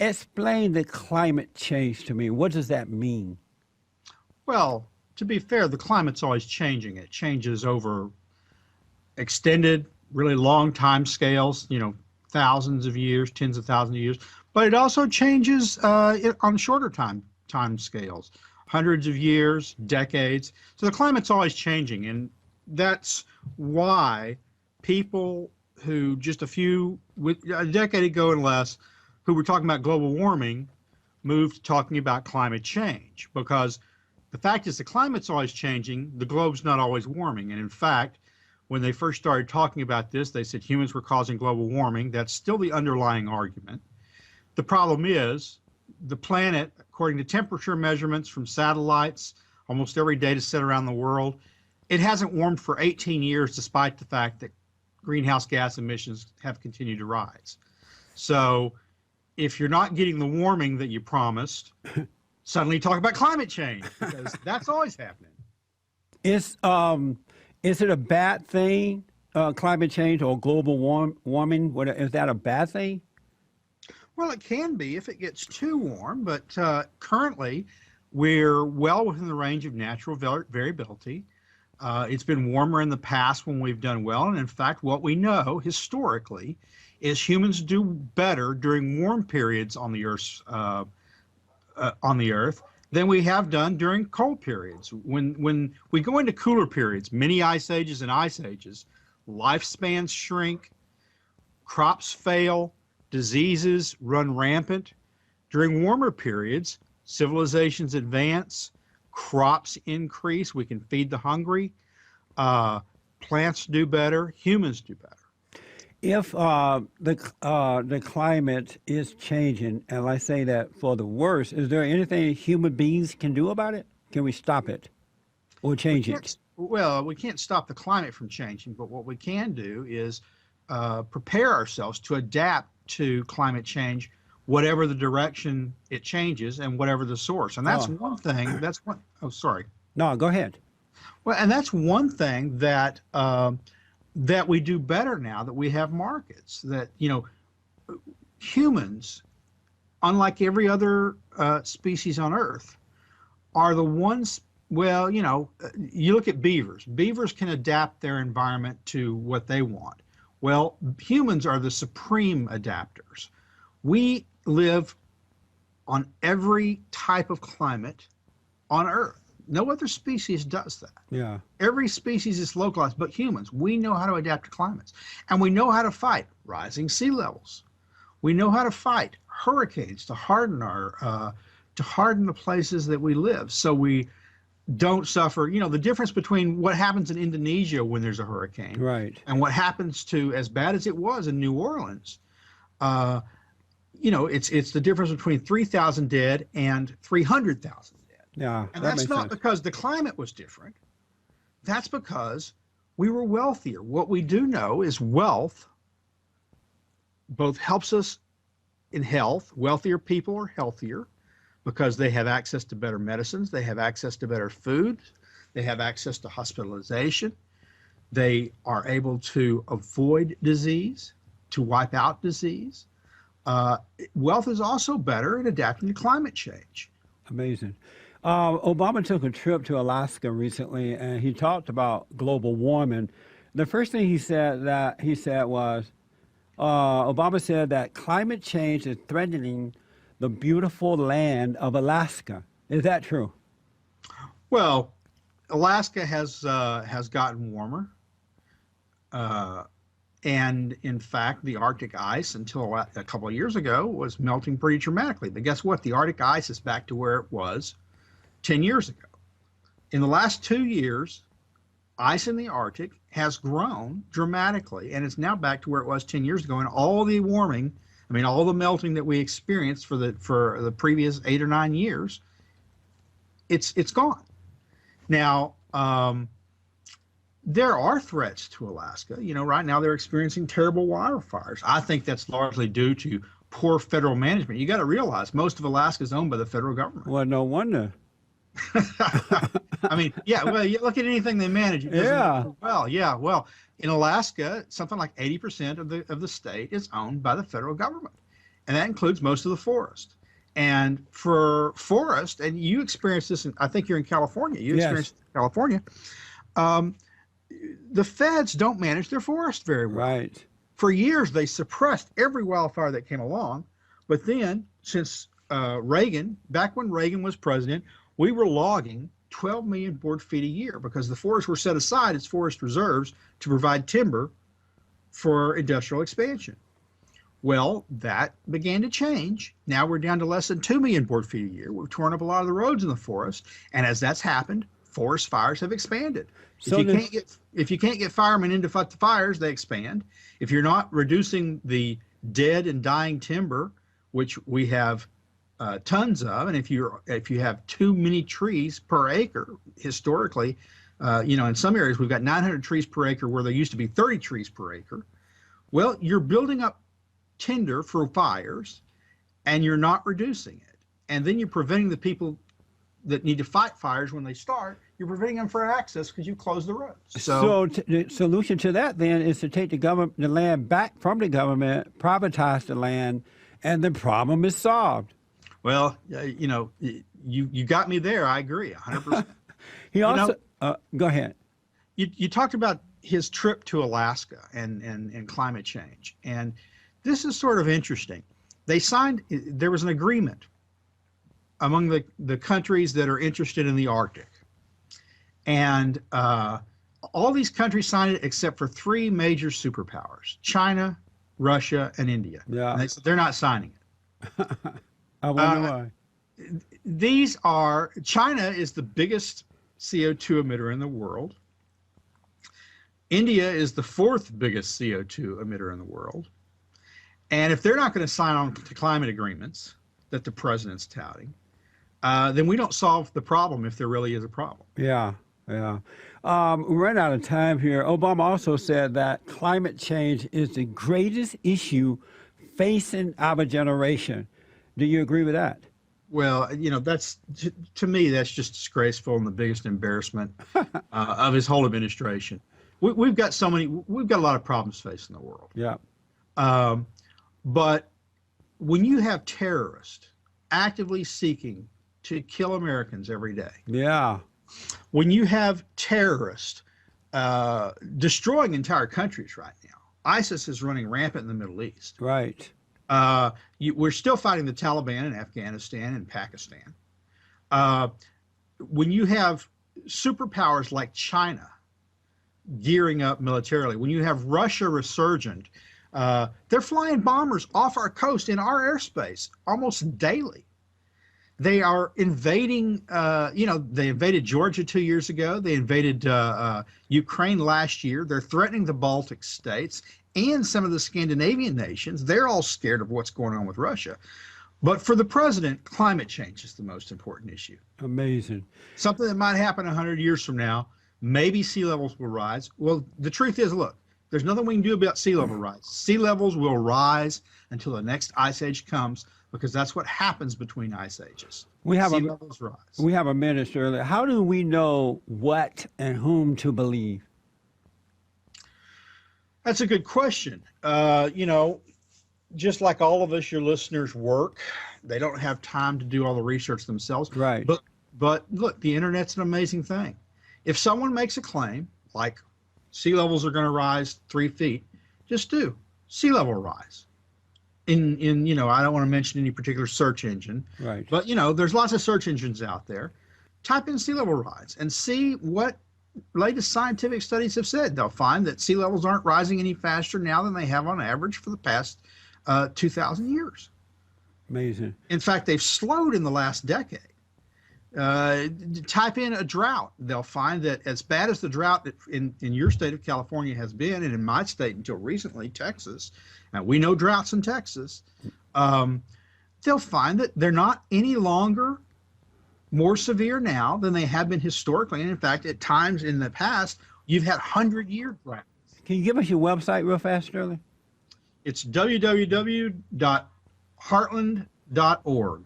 Explain the climate change to me. What does that mean? Well, to be fair, the climate's always changing. It changes over extended, really long time scales, thousands of years, tens of thousands of years, but it also changes on shorter time scales, hundreds of years, decades. So the climate's always changing, and that's why people who just a decade ago and less, who were talking about global warming, moved to talking about climate change, because the fact is the climate's always changing, the globe's not always warming. And in fact, when they first started talking about this, they said humans were causing global warming. That's still the underlying argument. The problem is the planet, according to temperature measurements from satellites, almost every data set around the world, it hasn't warmed for 18 years, despite the fact that greenhouse gas emissions have continued to rise. So if you're not getting the warming that you promised, suddenly talk about climate change, because that's always happening. Is it a bad thing, climate change or global warming? Is that a bad thing? Well, it can be if it gets too warm, but currently we're well within the range of natural variability. It's been warmer in the past when we've done well, and in fact, what we know historically is humans do better during warm periods on the Earth than we have done during cold periods. When we go into cooler periods, mini ice ages and ice ages, lifespans shrink, crops fail, diseases run rampant. During warmer periods, civilizations advance, crops increase, we can feed the hungry, plants do better, humans do better. If the climate is changing, and I say that for the worse, is there anything human beings can do about it? Can we stop it or change it? Well, we can't stop the climate from changing, but what we can do is prepare ourselves to adapt to climate change, whatever the direction it changes and whatever the source. And that's one thing. Oh, sorry. No, go ahead. Well, and that's one thing that that we do better now that we have markets. That humans, unlike every other species on Earth, are the ones. Well, you look at beavers. Beavers can adapt their environment to what they want. Well, humans are the supreme adapters. We live on every type of climate on Earth. No other species does that. Yeah. Every species is localized, but humans, we know how to adapt to climates. And we know how to fight rising sea levels. We know how to fight hurricanes to harden the places that we live, so we don't suffer. The difference between what happens in Indonesia when there's a hurricane, right, and what happens to, as bad as it was in New Orleans, it's the difference between 3,000 dead and 300,000 dead. Yeah, and that's not because the climate was different. That's because we were wealthier. What we do know is wealth both helps us in health. Wealthier people are healthier because they have access to better medicines, they have access to better food, they have access to hospitalization, they are able to avoid disease, to wipe out disease. Wealth is also better at adapting to climate change. Amazing. Obama took a trip to Alaska recently, and he talked about global warming. The first thing he said was, Obama said that climate change is threatening the beautiful land of Alaska. Is that true? Well, Alaska has gotten warmer, and in fact, the Arctic ice until a couple of years ago was melting pretty dramatically. But guess what? The Arctic ice is back to where it was 10 years ago. In the last 2 years, ice in the Arctic has grown dramatically, and it's now back to where it was 10 years ago. And all the warming, all the melting that we experienced for the previous 8 or 9 years, it's gone. Now, there are threats to Alaska. Right now they're experiencing terrible wildfires. I think that's largely due to poor federal management. You got to realize most of Alaska is owned by the federal government. Well, no wonder. Well, you look at anything they manage. It yeah. Well, in Alaska, something like 80% of the state is owned by the federal government. and that includes most of the forest. And for forest, and you experience this, I think you're in California. You experience it in California. The feds don't manage their forest very well. Right. For years, they suppressed every wildfire that came along. But then, since Reagan, back when Reagan was president, we were logging 12 million board feet a year because the forests were set aside as forest reserves to provide timber for industrial expansion. Well, that began to change. Now we're down to less than 2 million board feet a year. We've torn up a lot of the roads in the forest. And as that's happened, forest fires have expanded. So If you can't get firemen in to fight the fires, they expand. If you're not reducing the dead and dying timber, which we have tons of, and if you have too many trees per acre, historically, in some areas we've got 900 trees per acre where there used to be 30 trees per acre. Well, you're building up tinder for fires, and you're not reducing it, and then you're preventing the people that need to fight fires when they start. You're preventing them from access because you close the roads. So the solution to that then is to take the land back from the government, privatize the land, and the problem is solved. Well, you got me there. I agree 100%. He also go ahead. You talked about his trip to Alaska and climate change, and this is sort of interesting. There was an agreement among the countries that are interested in the Arctic. And all these countries signed it except for 3 major superpowers, China, Russia, and India. Yeah. And they said they're not signing it. I wonder why. China is the biggest CO2 emitter in the world. India is the 4th biggest CO2 emitter in the world. And if they're not going to sign on to climate agreements that the president's touting, then we don't solve the problem if there really is a problem. Yeah. We're running out of time here. Obama also said that climate change is the greatest issue facing our generation. Do you agree with that? Well, that's to me, that's just disgraceful and the biggest embarrassment of his whole administration. We've got a lot of problems facing the world. Yeah. But when you have terrorists actively seeking to kill Americans every day. Yeah. When you have terrorists destroying entire countries right now, ISIS is running rampant in the Middle East. Right. We're still fighting the Taliban in Afghanistan and Pakistan. When you have superpowers like China gearing up militarily, when you have Russia resurgent, they're flying bombers off our coast in our airspace almost daily. They are invading, they invaded Georgia 2 years ago. They invaded Ukraine last year. They're threatening the Baltic states and some of the Scandinavian nations. They're all scared of what's going on with Russia. But for the president, climate change is the most important issue. Amazing. Something that might happen 100 years from now, maybe sea levels will rise. Well, the truth is, look, there's nothing we can do about sea level rise. Sea levels will rise until the next ice age comes, because that's what happens between ice ages. Sea levels rise. We have a minute, Shirley. How do we know what and whom to believe? That's a good question. Just like all of us, your listeners work. They don't have time to do all the research themselves. Right. But look, the internet's an amazing thing. If someone makes a claim like sea levels are going to rise 3 feet, just do sea level rise. I don't want to mention any particular search engine, right? But there's lots of search engines out there. Type in sea level rise and see what latest scientific studies have said. They'll find that sea levels aren't rising any faster now than they have on average for the past 2,000 years. Amazing. In fact, they've slowed in the last decade. Type in a drought. They'll find that as bad as the drought in your state of California has been, and in my state until recently, Texas, and we know droughts in Texas, they'll find that they're not any longer more severe now than they have been historically. And in fact, at times in the past, you've had 100-year droughts. Can you give us your website real fast, Shirley? It's www.heartland.org.